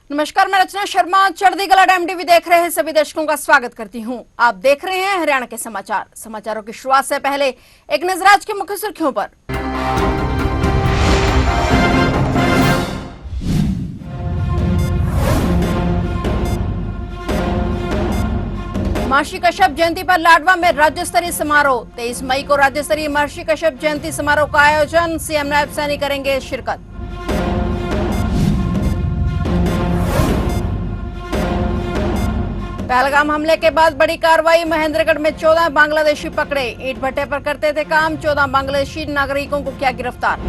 नमस्कार, मैं रचना शर्मा। चढ़ती कला टाइम टीवी देख रहे हैं सभी दर्शकों का स्वागत करती हूं। आप देख रहे हैं हरियाणा के समाचारों की शुरुआत से पहले एक नजर आज की मुख्य सुर्खियों पर। महर्षि कश्यप जयंती पर लाडवा में राज्य स्तरीय समारोह। 23 मई को राज्य स्तरीय महर्षि कश्यप जयंती समारोह का आयोजन। सीएम नायब सैनी करेंगे शिरकत। पहलगाम हमले के बाद बड़ी कार्रवाई। महेंद्रगढ़ में 14 बांग्लादेशी पकड़े। ईंट भट्टे पर करते थे काम। 14 बांग्लादेशी नागरिकों को किया गिरफ्तार।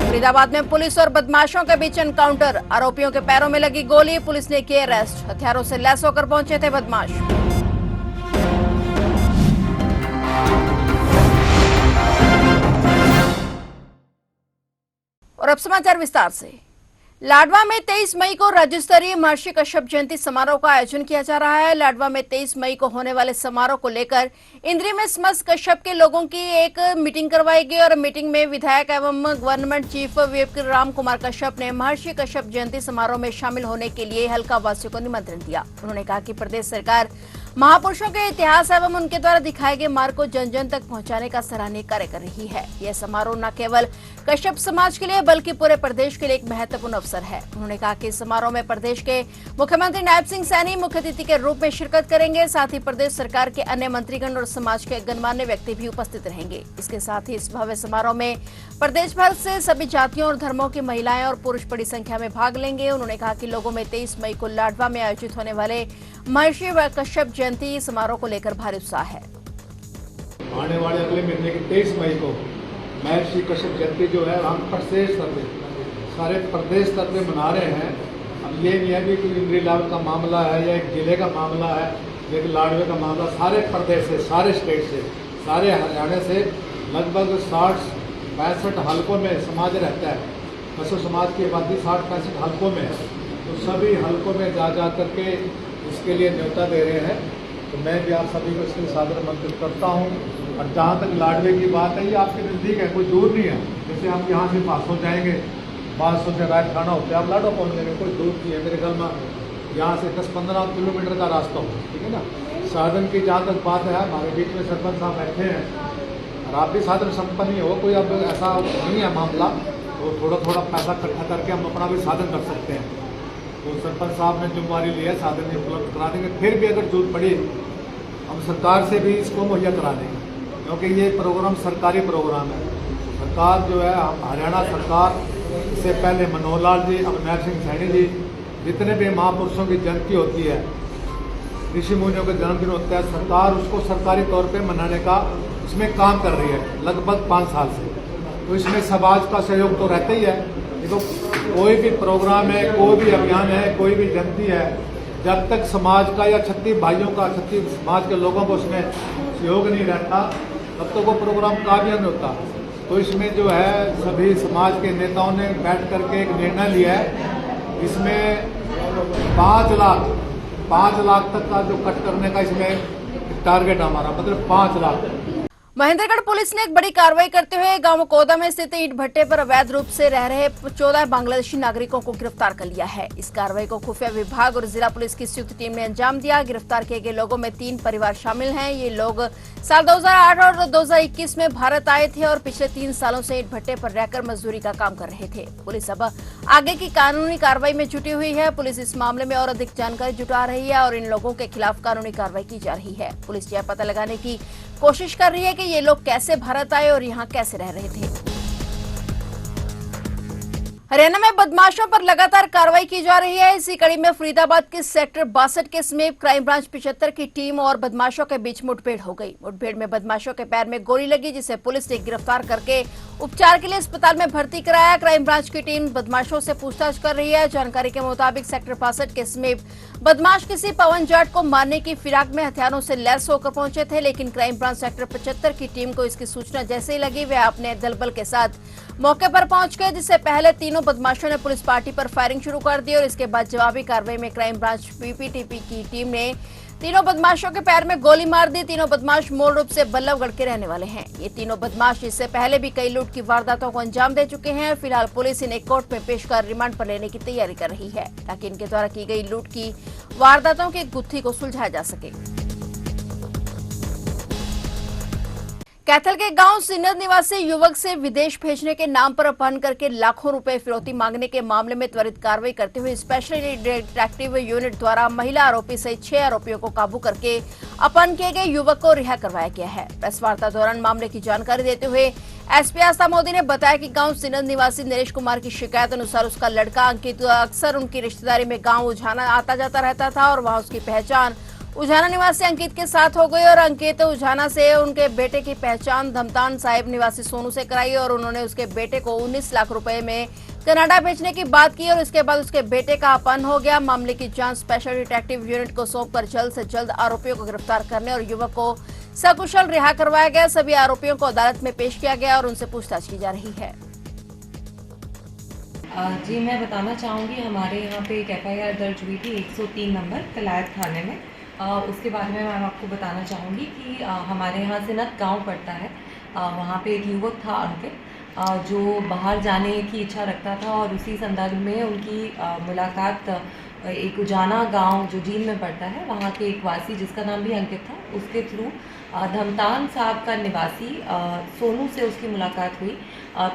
फरीदाबाद में पुलिस और बदमाशों के बीच एनकाउंटर। आरोपियों के पैरों में लगी गोली। पुलिस ने किए अरेस्ट। हथियारों से लैस होकर पहुंचे थे बदमाश। और अब समाचार विस्तार से। लाडवा में 23 मई को राज्य स्तरीय महर्षि कश्यप जयंती समारोह का आयोजन किया जा रहा है। लाडवा में 23 मई को होने वाले समारोह को लेकर इंद्री में समस्त कश्यप के लोगों की एक मीटिंग करवाई गई और मीटिंग में विधायक एवं government chief whip Ram Kumar Kashyap ने महर्षि कश्यप जयंती समारोह में शामिल होने के लिए हल्का वासियों को निमंत्रण दिया। उन्होंने कहा कि प्रदेश सरकार महापुरुषों के इतिहास एवं उनके द्वारा दिखाए गए मार्ग को जन जन तक पहुंचाने का सराहनीय कार्य कर रही है। यह समारोह न केवल कश्यप समाज के लिए बल्कि पूरे प्रदेश के लिए एक महत्वपूर्ण अवसर है। उन्होंने कहा कि इस समारोह में प्रदेश के मुख्यमंत्री नायब सिंह सैनी मुख्य अतिथि के रूप में शिरकत करेंगे। साथ ही प्रदेश सरकार के अन्य मंत्रीगण और समाज के गणमान्य व्यक्ति भी उपस्थित रहेंगे। इसके साथ ही इस भव्य समारोह में प्रदेश भर से सभी जातियों और धर्मों की महिलाएं और पुरुष बड़ी संख्या में भाग लेंगे। उन्होंने कहा कि लोगों में 23 मई को लाडवा में आयोजित होने वाले महर्षि कश्यप जयंती समारोह को लेकर भारी उत्साह है। आने वाले अगले महीने की 23 मई को महर्षि कश्यप जयंती जो है हम प्रदेश स्तर पे सारे प्रदेश स्तर पे मना रहे हैं। अब ये नहीं है भी कोई इंद्री लाल का मामला है या एक जिले का मामला है या एक लाडवे का मामला। सारे प्रदेश से, सारे स्टेट से, सारे हरियाणा से लगभग 60-65 हलकों में समाज रहता है। कश्यप समाज की आबादी 60-65 हलकों में है। तो सभी हलकों में जा करके इसके लिए न्योता दे रहे हैं। तो मैं भी आप सभी को इसके लिए सादर आमंत्रित करता हूँ। और जहाँ तक लाडवे की बात है, ये आपके नज़दीक है, कोई दूर नहीं है। जैसे हम यहाँ से पासों जाएंगे, 500 से राय खाना होता है, आप लाडवा पहुँच जाएंगे, कोई दूर नहीं है। मेरे ख्याल में यहाँ से 10-15 किलोमीटर का रास्ता हो, ठीक है ना। साधन की जहाँ तक बात है, हमारे बीच में सरपंच साहब बैठे हैं और आप भी साधन संपन्न ही हो, कोई अब ऐसा नहीं है मामला, तो थोड़ा पैसा इकट्ठा करके हम अपना भी साधन कर सकते हैं। तो सरपंच साहब ने जिम्मेवारी लिया, साधन उपलब्ध करा देंगे। फिर भी अगर जरूरत पड़ी हम सरकार से भी इसको मुहैया करा देंगे, क्योंकि ये प्रोग्राम सरकारी प्रोग्राम है। सरकार जो है, हम हरियाणा सरकार, इससे पहले मनोहर लाल जी, अब नायब सिंह सैनी जी, जितने भी महापुरुषों की जयंती होती है, ऋषि मुनियों के जन्मदिन होता है, सरकार उसको सरकारी तौर पे मनाने का इसमें काम कर रही है लगभग 5 साल से। तो इसमें समाज का सहयोग तो रहता ही है। देखो, कोई भी प्रोग्राम है, कोई भी अभियान है, कोई भी जयंती है, जब तक समाज का या क्षत्रिय भाइयों का, क्षत्रिय समाज के लोगों को उसमें सहयोग नहीं रहता, तब तक वो प्रोग्राम कामयाब नहीं होता। तो इसमें जो है सभी समाज के नेताओं ने बैठ करके एक निर्णय लिया है। इसमें 5 लाख तक का जो कट करने का इसमें टारगेट हमारा, मतलब 5 लाख। महेंद्रगढ़ पुलिस ने एक बड़ी कार्रवाई करते हुए गांव कोदा में स्थित ईंट भट्टे पर अवैध रूप से रह रहे 14 बांग्लादेशी नागरिकों को गिरफ्तार कर लिया है। इस कार्रवाई को खुफिया विभाग और जिला पुलिस की संयुक्त टीम ने अंजाम दिया। गिरफ्तार किए गए लोगों में 3 परिवार शामिल हैं। ये लोग साल 2008 और 2021 में भारत आए थे और पिछले 3 सालों से ईंट भट्टे पर रहकर मजदूरी का काम कर रहे थे। पुलिस अब आगे की कानूनी कार्रवाई में जुटी हुई है। पुलिस इस मामले में और अधिक जानकारी जुटा रही है और इन लोगों के खिलाफ कानूनी कार्रवाई की जा रही है। पुलिस यह पता लगाने की कोशिश कर रही है कि ये लोग कैसे भारत आए और यहाँ कैसे रह रहे थे। हरियाणा में बदमाशों पर लगातार कार्रवाई की जा रही है। इसी कड़ी में फरीदाबाद के सेक्टर 62 के समीप क्राइम ब्रांच 75 की टीम और बदमाशों के बीच मुठभेड़ हो गई। मुठभेड़ में बदमाशों के पैर में गोली लगी, जिसे पुलिस ने गिरफ्तार करके उपचार के लिए अस्पताल में भर्ती कराया। क्राइम ब्रांच की टीम बदमाशों से पूछताछ कर रही है। जानकारी के मुताबिक सेक्टर 65 के समीप बदमाश किसी पवन जाट को मारने की फिराक में हथियारों से लैस होकर पहुंचे थे, लेकिन क्राइम ब्रांच सेक्टर 75 की टीम को इसकी सूचना जैसे ही लगी, वे अपने दलबल के साथ मौके पर पहुंच गए। जिससे पहले तीनों बदमाशों ने पुलिस पार्टी पर फायरिंग शुरू कर दी और इसके बाद जवाबी कार्रवाई में क्राइम ब्रांच पीपीटीपी की टीम ने तीनों बदमाशों के पैर में गोली मार दी। तीनों बदमाश मूल रूप से बल्लभगढ़ के रहने वाले हैं। ये तीनों बदमाश इससे पहले भी कई लूट की वारदातों को अंजाम दे चुके हैं। फिलहाल पुलिस इन्हें कोर्ट में पेश कर रिमांड पर लेने की तैयारी कर रही है, ताकि इनके द्वारा की गई लूट की वारदातों की गुत्थी को सुलझाया जा सके। कैथल के गांव सिन्नर निवासी युवक से विदेश भेजने के नाम पर अपहरण करके लाखों रुपए फिरौती मांगने के मामले में त्वरित कार्रवाई करते हुए स्पेशल डिटेक्टिव यूनिट द्वारा महिला आरोपी सहित 6 आरोपियों को काबू करके अपहरण किए गए युवक को रिहा करवाया गया है। प्रेस वार्ता दौरान मामले की जानकारी देते हुए एसपी आस्था मोदी ने बताया कि गांव सिन्नर निवासी नरेश कुमार की शिकायत अनुसार उसका लड़का अंकित अक्सर उनकी रिश्तेदारी में गाँव उजाना आता जाता रहता था और वहाँ उसकी पहचान उजाना निवासी अंकित के साथ हो गई और अंकित उजाना से उनके बेटे की पहचान धमतान साहिब निवासी सोनू से कराई और उन्होंने उसके बेटे को 19 लाख रुपए में कनाडा भेजने की बात की और इसके बाद उसके बेटे का अपहरण हो गया। मामले की जांच स्पेशल डिटेक्टिव यूनिट को सौंपकर जल्द से जल्द आरोपियों को गिरफ्तार करने और युवक को सकुशल रिहा करवाया गया। सभी आरोपियों को अदालत में पेश किया गया और उनसे पूछताछ की जा रही है। जी, मैं बताना चाहूँगी, हमारे यहाँ पे एक FIR दर्ज हुई थी 103 नंबर कलायत थाने में। उसके बारे में मैं आपको बताना चाहूँगी कि हमारे यहाँ से नत गाँव पड़ता है। वहाँ पे एक युवक था अंकित, जो बाहर जाने की इच्छा रखता था और उसी संदर्भ में उनकी मुलाकात एक उजाना गांव जो जींद में पड़ता है वहाँ के एक वासी जिसका नाम भी अंकित था, उसके थ्रू धमतान साहब का निवासी सोनू से उसकी मुलाकात हुई।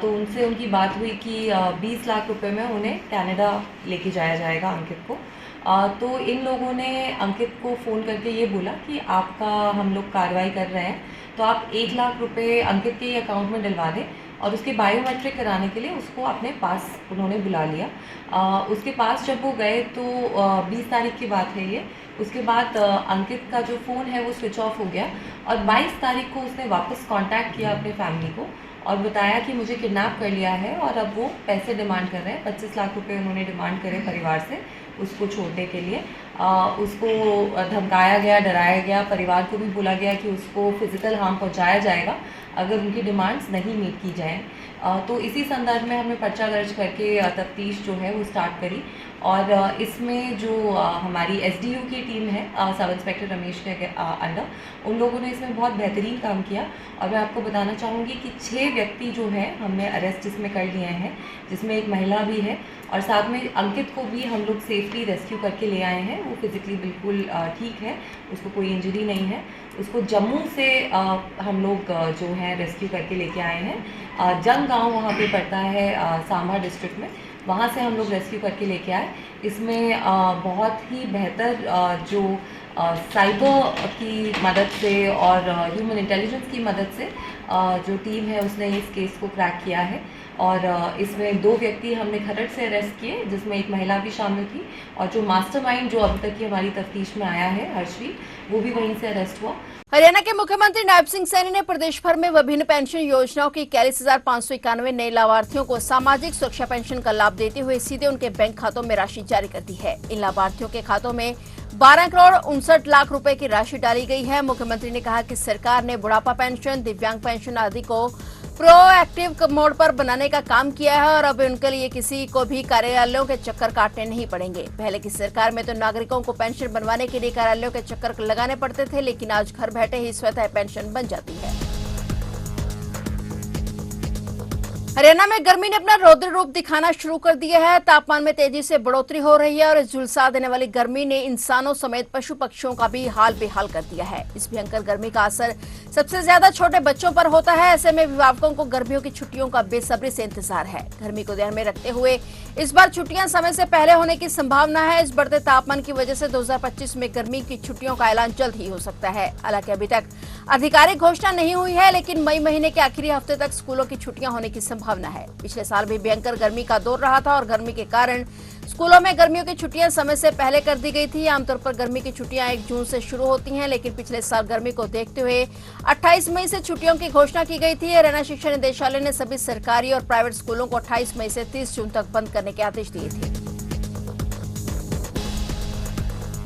तो उनसे उनकी बात हुई कि 20 लाख रुपए में उन्हें कनाडा लेके जाया जाएगा अंकित को। तो इन लोगों ने अंकित को फ़ोन करके ये बोला कि आपका हम लोग कार्रवाई कर रहे हैं, तो आप 1 लाख रुपए अंकित के अकाउंट में डलवा दें और उसके बायोमेट्रिक कराने के लिए उसको अपने पास उन्होंने बुला लिया। उसके पास जब वो गए तो 20 तारीख की बात है ये। उसके बाद अंकित का जो फ़ोन है वो स्विच ऑफ हो गया और 22 तारीख को उसने वापस कांटेक्ट किया अपने फैमिली को और बताया कि मुझे किडनैप कर लिया है और अब वो पैसे डिमांड कर रहे हैं। 25 लाख रुपए उन्होंने डिमांड करे परिवार से उसको छोड़ने के लिए। उसको धमकाया गया, डराया गया, परिवार को भी बोला गया कि उसको फिजिकल हार्म पहुंचाया जाएगा अगर उनकी डिमांड्स नहीं मीट की जाएं। तो इसी संदर्भ में हमने पर्चा दर्ज करके तफ्तीश जो है वो स्टार्ट करी और इसमें जो हमारी SDU की टीम है सब इंस्पेक्टर रमेश के अंडर, उन लोगों ने इसमें बहुत बेहतरीन काम किया। और मैं आपको बताना चाहूँगी कि 6 व्यक्ति जो हैं हमने अरेस्ट इसमें कर लिए हैं, जिसमें एक महिला भी है और साथ में अंकित को भी हम लोग सेफली रेस्क्यू करके ले आए हैं। वो फिज़िकली बिल्कुल ठीक है, उसको कोई इंजरी नहीं है। उसको जम्मू से हम लोग जो है रेस्क्यू करके लेके आए हैं। जंग गाँव वहाँ पे पड़ता है सांभा डिस्ट्रिक्ट में, वहाँ से हम लोग रेस्क्यू करके लेके आए। इसमें बहुत ही बेहतर जो साइबर की मदद से और ह्यूमन इंटेलिजेंस की मदद से जो टीम है उसने इस केस को क्रैक किया है और इसमें 2 व्यक्ति हमने खरड़ से अरेस्ट किए, जिसमें एक महिला भी शामिल थी और जो मास्टरमाइंड जो अभी तक की हमारी तफ्तीश में आया है हर्षवीर, वो भी वहीं से अरेस्ट हुआ। हरियाणा के मुख्यमंत्री नायब सिंह सैनी ने प्रदेश भर में विभिन्न पेंशन योजनाओं की 41,591 नए लाभार्थियों को सामाजिक सुरक्षा पेंशन का लाभ देते हुए सीधे उनके बैंक खातों में राशि जारी कर दी है। इन लाभार्थियों के खातों में 12 करोड़ 59 लाख रुपए की राशि डाली गई है। मुख्यमंत्री ने कहा कि सरकार ने बुढ़ापा पेंशन, दिव्यांग पेंशन आदि को प्रोएक्टिव मोड पर बनाने का काम किया है और अब उनके लिए किसी को भी कार्यालयों के चक्कर काटने नहीं पड़ेंगे। पहले की सरकार में तो नागरिकों को पेंशन बनवाने के लिए कार्यालयों के चक्कर लगाने पड़ते थे, लेकिन आज घर बैठे ही स्वतः पेंशन बन जाती है। हरियाणा में गर्मी ने अपना रौद्र रूप दिखाना शुरू कर दिया है। तापमान में तेजी से बढ़ोतरी हो रही है और इस झुलसा देने वाली गर्मी ने इंसानों समेत पशु पक्षियों का भी हाल बेहाल कर दिया है। इस भयंकर गर्मी का असर सबसे ज्यादा छोटे बच्चों पर होता है। ऐसे में अभिभावकों को गर्मियों की छुट्टियों का बेसब्री से इंतजार है। गर्मी को ध्यान में रखते हुए इस बार छुट्टियां समय से पहले होने की संभावना है। इस बढ़ते तापमान की वजह से 2025 में गर्मी की छुट्टियों का ऐलान जल्द ही हो सकता है। हालांकि अभी तक आधिकारिक घोषणा नहीं हुई है, लेकिन मई महीने के आखिरी हफ्ते तक स्कूलों की छुट्टियां होने की संभावना है। पिछले साल भी भयंकर गर्मी का दौर रहा था और गर्मी के कारण स्कूलों में गर्मियों की छुट्टियां समय से पहले कर दी गई थी। आमतौर पर गर्मी की छुट्टियां 1 जून से शुरू होती हैं, लेकिन पिछले साल गर्मी को देखते हुए 28 मई से छुट्टियों की घोषणा की गई थी। हरियाणा शिक्षा निदेशालय ने सभी सरकारी और प्राइवेट स्कूलों को 28 मई से 30 जून तक बंद करने के आदेश दिए थे।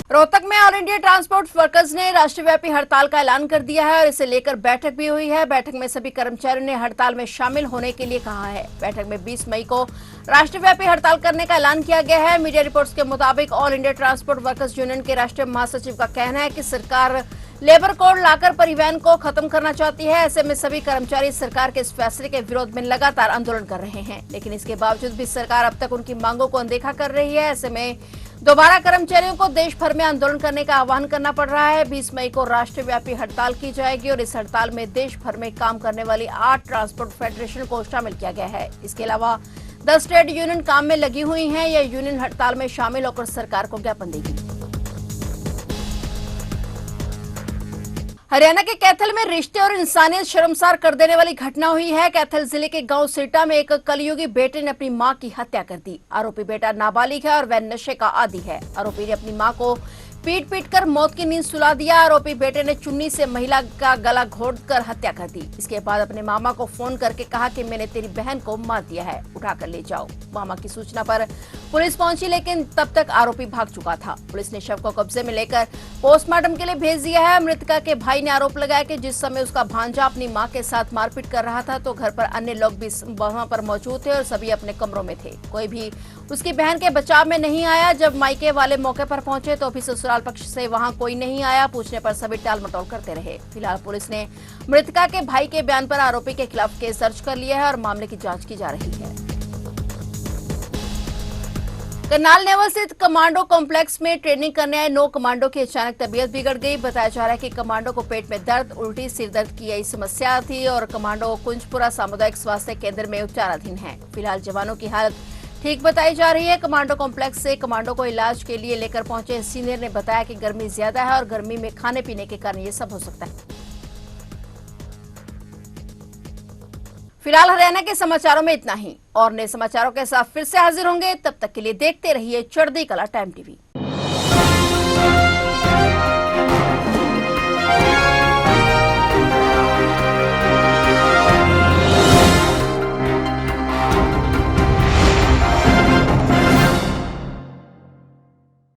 रोहतक में ऑल इंडिया ट्रांसपोर्ट वर्कर्स ने राष्ट्रव्यापी हड़ताल का ऐलान कर दिया है और इसे लेकर बैठक भी हुई है। बैठक में सभी कर्मचारियों ने हड़ताल में शामिल होने के लिए कहा है। बैठक में 20 मई को राष्ट्रव्यापी हड़ताल करने का ऐलान किया गया है। मीडिया रिपोर्ट्स के मुताबिक all India transport workers union के राष्ट्रीय महासचिव का कहना है कि सरकार लेबर कोड लाकर परिवहन को खत्म करना चाहती है। ऐसे में सभी कर्मचारी सरकार के इस फैसले के विरोध में लगातार आंदोलन कर रहे हैं, लेकिन इसके बावजूद भी सरकार अब तक उनकी मांगों को अनदेखा कर रही है। ऐसे में दोबारा कर्मचारियों को देश भर में आंदोलन करने का आह्वान करना पड़ रहा है। 20 मई को राष्ट्रव्यापी हड़ताल की जाएगी और इस हड़ताल में देश भर में काम करने वाली 8 ट्रांसपोर्ट फेडरेशन को शामिल किया गया है। इसके अलावा 10 ट्रेड यूनियन काम में लगी हुई हैं। यह यूनियन हड़ताल में शामिल होकर सरकार को ज्ञापन देगी। हरियाणा के कैथल में रिश्ते और इंसानियत शर्मसार कर देने वाली घटना हुई है। कैथल जिले के गांव सिरटा में एक कलयुगी बेटे ने अपनी मां की हत्या कर दी। आरोपी बेटा नाबालिग है और वह नशे का आदी है। आरोपी ने अपनी मां को पीट कर मौत की नींद सुला दिया। आरोपी बेटे ने चुन्नी से महिला का गला घोंटकर हत्या कर दी। इसके बाद अपने मामा को फोन करके कहा कि मैंने तेरी बहन को मार दिया है, उठाकर ले जाओ। मामा की सूचना पर पुलिस पहुंची, लेकिन तब तक आरोपी भाग चुका था। पुलिस ने शव को कब्जे में लेकर पोस्टमार्टम के लिए भेज दिया है। मृतका के भाई ने आरोप लगाया कि जिस समय उसका भांजा अपनी मां के साथ मारपीट कर रहा था तो घर पर अन्य लोग भी वहां पर मौजूद थे और सभी अपने कमरों में थे। कोई भी उसकी बहन के बचाव में नहीं आया। जब मायके वाले मौके पर पहुंचे तो भी ससुराल पक्ष से वहां कोई नहीं आया। पूछने पर सभी टाल मटोल करते रहे। फिलहाल पुलिस ने मृतका के भाई के बयान पर आरोपी के खिलाफ केस दर्ज कर लिया है और मामले की जांच की जा रही है। करनाल नेवल स्थित कमांडो कॉम्प्लेक्स में ट्रेनिंग करने आए 9 कमांडो की अचानक तबीयत बिगड़ गई। बताया जा रहा है कि कमांडो को पेट में दर्द, उल्टी, सिर दर्द की यही समस्या थी और कमांडो कुंजपुरा सामुदायिक स्वास्थ्य केंद्र में उपचाराधीन है। फिलहाल जवानों की हालत ठीक बताई जा रही है। कमांडो कॉम्प्लेक्स से कमांडो को इलाज के लिए लेकर पहुंचे सीनियर ने बताया कि गर्मी ज्यादा है और गर्मी में खाने पीने के कारण ये सब हो सकता है। फिलहाल हरियाणा के समाचारों में इतना ही और नए समाचारों के साथ फिर से हाजिर होंगे। तब तक के लिए देखते रहिए चढ़ती कला टाइम टीवी।